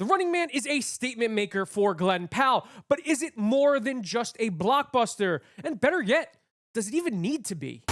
The Running Man is a statement maker for Glen Powell, but is it more than just a blockbuster? And better yet, does it even need to be?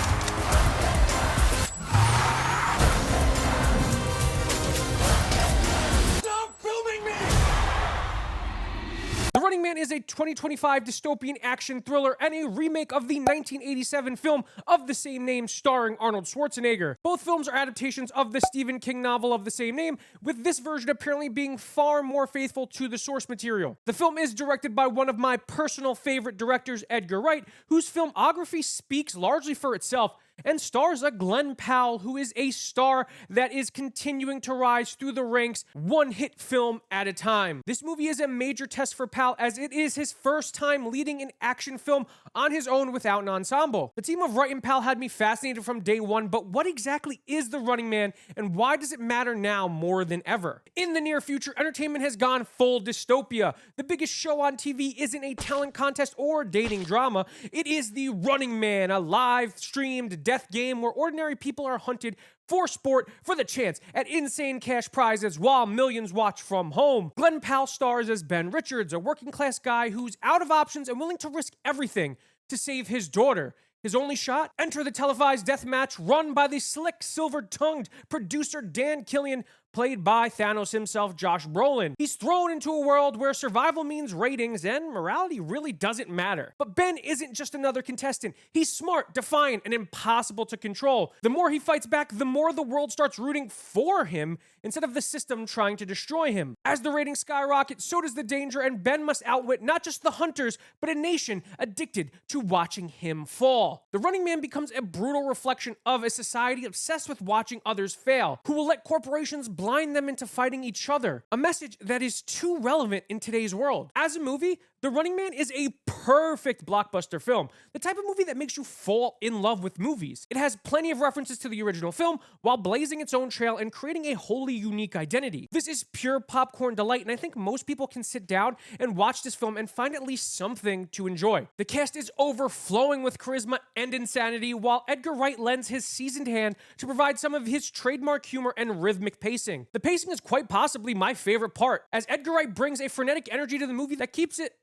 The Running Man is a 2025 dystopian action thriller and a remake of the 1987 film of the same name starring Arnold Schwarzenegger. Both films are adaptations of the Stephen King novel of the same name, with this version apparently being far more faithful to the source material. The film is directed by one of my personal favorite directors, Edgar Wright, whose filmography speaks largely for itself, and stars a Glen Powell who is a star that is continuing to rise through the ranks, one hit film at a time. This movie is a major test for Powell as it is his first time leading an action film on his own without an ensemble. The team of Wright and Powell had me fascinated from day one, but what exactly is The Running Man and why does it matter now more than ever? In the near future, entertainment has gone full dystopia. The biggest show on TV isn't a talent contest or dating drama. It is The Running Man, a live streamed death game where ordinary people are hunted for sport for the chance at insane cash prizes while millions watch from home. Glen Powell stars as Ben Richards, a working class guy who's out of options and willing to risk everything to save his daughter. His only shot? Enter the televised death match run by the slick, silver-tongued producer Dan Killian, played by Thanos himself, Josh Brolin. He's thrown into a world where survival means ratings and morality really doesn't matter. But Ben isn't just another contestant. He's smart, defiant, and impossible to control. The more he fights back, the more the world starts rooting for him instead of the system trying to destroy him. As the ratings skyrocket, so does the danger, and Ben must outwit not just the hunters, but a nation addicted to watching him fall. The Running Man becomes a brutal reflection of a society obsessed with watching others fail, who will let corporations blind them into fighting each other. A message that is too relevant in today's world. As a movie, The Running Man is a perfect blockbuster film, the type of movie that makes you fall in love with movies. It has plenty of references to the original film while blazing its own trail and creating a wholly unique identity. This is pure popcorn delight, and I think most people can sit down and watch this film and find at least something to enjoy. The cast is overflowing with charisma and insanity, while Edgar Wright lends his seasoned hand to provide some of his trademark humor and rhythmic pacing. The pacing is quite possibly my favorite part, as Edgar Wright brings a frenetic energy to the movie that keeps it,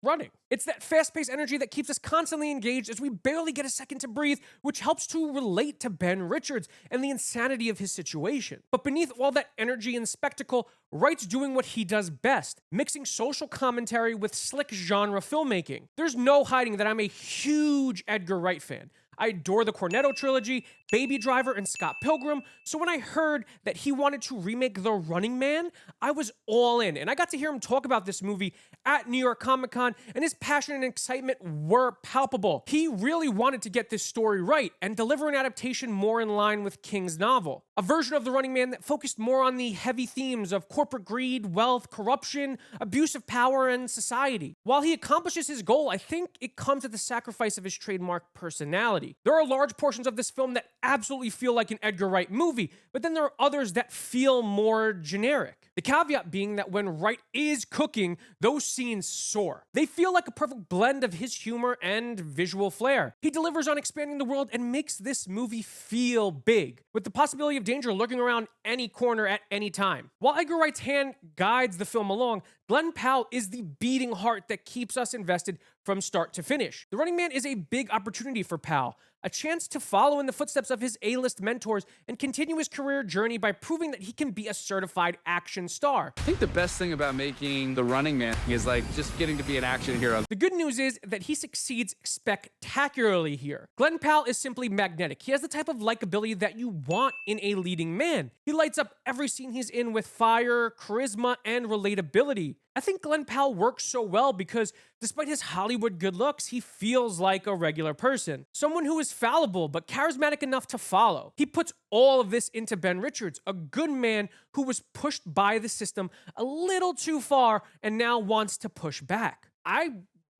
running. It's that fast-paced energy that keeps us constantly engaged as we barely get a second to breathe, which helps to relate to Ben Richards and the insanity of his situation. But beneath all that energy and spectacle, Wright's doing what he does best, mixing social commentary with slick genre filmmaking. There's no hiding that I'm a huge Edgar Wright fan. I adore the Cornetto trilogy, Baby Driver, and Scott Pilgrim, so when I heard that he wanted to remake The Running Man, I was all in, and I got to hear him talk about this movie at New York Comic Con, and his passion and excitement were palpable. He really wanted to get this story right and deliver an adaptation more in line with King's novel. A version of The Running Man that focused more on the heavy themes of corporate greed, wealth, corruption, abuse of power, and society. While he accomplishes his goal, I think it comes at the sacrifice of his trademark personality. There are large portions of this film that absolutely feel like an Edgar Wright movie, but then there are others that feel more generic. The caveat being that when Wright is cooking, those scenes soar. They feel like a perfect blend of his humor and visual flair. He delivers on expanding the world and makes this movie feel big, with the possibility of danger lurking around any corner at any time. While Edgar Wright's hand guides the film along, Glen Powell is the beating heart that keeps us invested from start to finish. The Running Man is a big opportunity for Powell, a chance to follow in the footsteps of his A-list mentors and continue his career journey by proving that he can be a certified action star. I think the best thing about making The Running Man is just getting to be an action hero. The good news is that he succeeds spectacularly here. Glen Powell is simply magnetic. He has the type of likability that you want in a leading man. He lights up every scene he's in with fire, charisma, and relatability. I think Glen Powell works so well because despite his Hollywood good looks, he feels like a regular person. Someone who is fallible but charismatic enough to follow. He puts all of this into Ben Richards, a good man who was pushed by the system a little too far and now wants to push back. I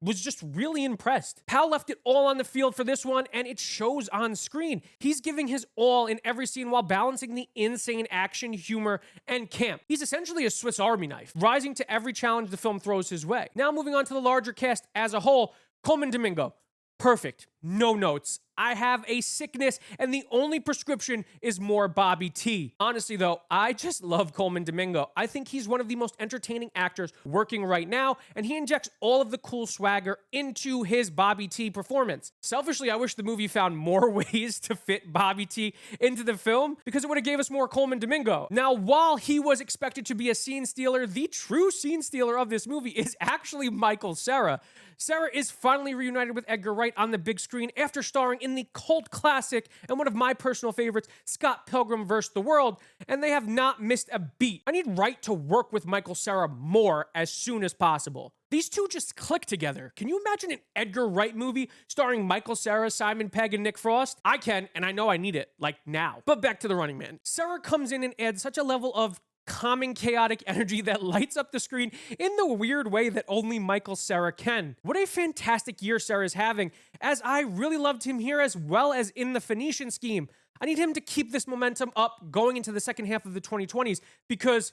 was just really impressed. Powell left it all on the field for this one, and it shows on screen. He's giving his all in every scene while balancing the insane action, humor, and camp. He's essentially a Swiss Army knife, rising to every challenge the film throws his way. Now moving on to the larger cast as a whole, Colman Domingo. Perfect. No notes. I have a sickness, and the only prescription is more Bobby T. Honestly, though, I just love Colman Domingo. I think he's one of the most entertaining actors working right now, and he injects all of the cool swagger into his Bobby T performance. Selfishly, I wish the movie found more ways to fit Bobby T into the film, because it would have gave us more Colman Domingo. Now, while he was expected to be a scene stealer, the true scene stealer of this movie is actually Michael Cera. Cera is finally reunited with Edgar Wright on the big screen after starring in the cult classic and one of my personal favorites, Scott Pilgrim vs. the World, and they have not missed a beat. I need Wright to work with Michael Cera more as soon as possible. These two just click together. Can you imagine an Edgar Wright movie starring Michael Cera, Simon Pegg, and Nick Frost? I can, and I know I need it, like now. But back to The Running Man. Cera comes in and adds such a level of calming, chaotic energy that lights up the screen in the weird way that only Michael Cera can. What a fantastic year Cera is having, as I really loved him here as well as in The Phoenician Scheme. I need him to keep this momentum up going into the second half of the 2020s because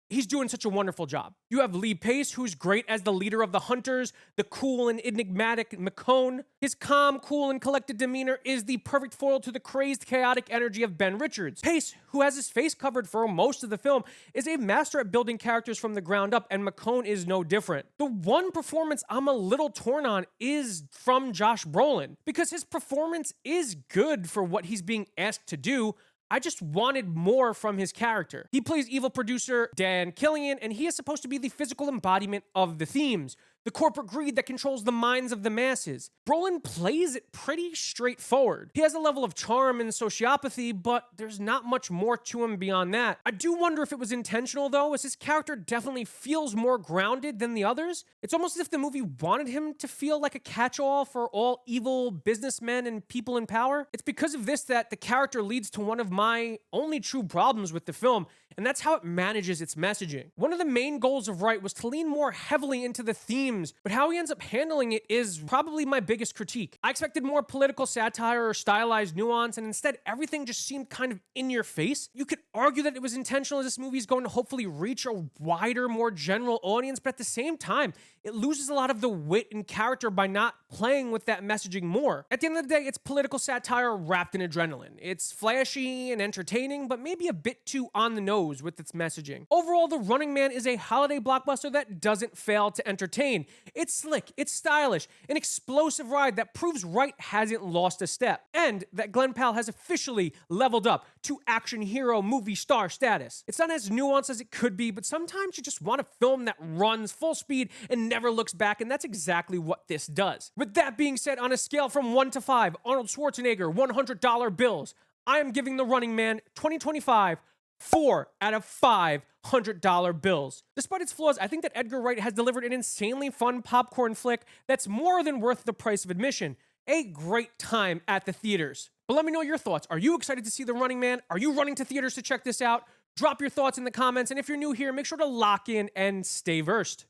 he's doing such a wonderful job. You have Lee Pace, who's great as the leader of the Hunters, the cool and enigmatic McCone. His calm, cool, and collected demeanor is the perfect foil to the crazed, chaotic energy of Ben Richards. Pace, who has his face covered for most of the film, is a master at building characters from the ground up, and McCone is no different. The one performance I'm a little torn on is from Josh Brolin, because his performance is good for what he's being asked to do. I just wanted more from his character. He plays evil producer Dan Killian, and he is supposed to be the physical embodiment of the themes, the corporate greed that controls the minds of the masses. Brolin plays it pretty straightforward. He has a level of charm and sociopathy, but there's not much more to him beyond that. I do wonder if it was intentional, though, as his character definitely feels more grounded than the others. It's almost as if the movie wanted him to feel like a catch-all for all evil businessmen and people in power. It's because of this that the character leads to one of my only true problems with the film, and that's how it manages its messaging. One of the main goals of Wright was to lean more heavily into the themes, but how he ends up handling it is probably my biggest critique. I expected more political satire or stylized nuance, and instead everything just seemed kind of in your face. You could argue that it was intentional, as this movie is going to hopefully reach a wider, more general audience, but at the same time, it loses a lot of the wit and character by not playing with that messaging more. At the end of the day, it's political satire wrapped in adrenaline. It's flashy and entertaining, but maybe a bit too on the nose with its messaging. Overall, The Running Man is a holiday blockbuster that doesn't fail to entertain. It's slick, it's stylish, an explosive ride that proves Wright hasn't lost a step, and that Glen Powell has officially leveled up to action hero movie star status. It's not as nuanced as it could be, but sometimes you just want a film that runs full speed and never looks back, and that's exactly what this does. With that being said, on a scale from 1 to 5, Arnold Schwarzenegger $100 bills, I am giving The Running Man 2025 4 out of 5 $100 bills. Despite its flaws, I think that Edgar Wright has delivered an insanely fun popcorn flick that's more than worth the price of admission. A great time at the theaters. But let me know your thoughts. Are you excited to see The Running Man? Are you running to theaters to check this out? Drop your thoughts in the comments, and if you're new here, make sure to lock in and stay versed.